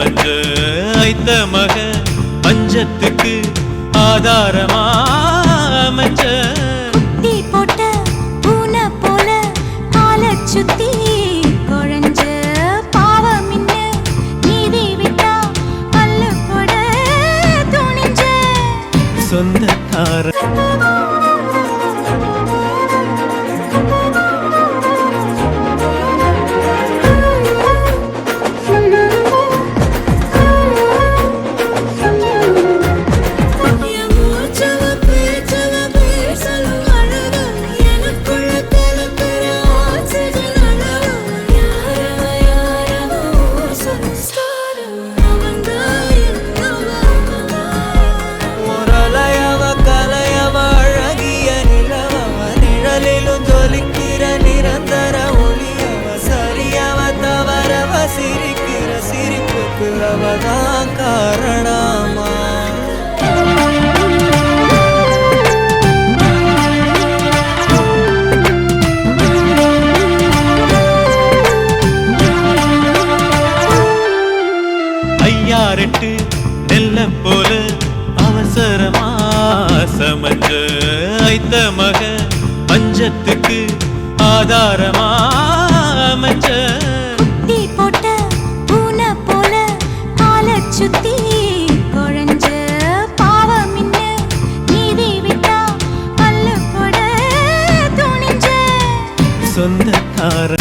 சமஞ்ச ஐத்த மக பஞ்சத்துக்கு ஆதாரமா அமைச்ச குட்டி போட்ட பூனை போல காலை சுத்தி குழஞ்ச பாவம் இன்ன நீதி விட்டா பல்லு போட துணிஞ்ச சொந்தக்கார அவதான் காரணமா ஐயாரெட்டு நெல்ல போல அவசரமா சமஞ்ச ஐத்த மக பஞ்சத்துக்கு ஆதாரமா அமைச்ச குட்டி போட்ட பூனை போல காலை சுத்தி குழஞ்ச பாவம் இன்ன நீதி விட்டா பல்லு போட துணிஞ்ச சொந்தக்கார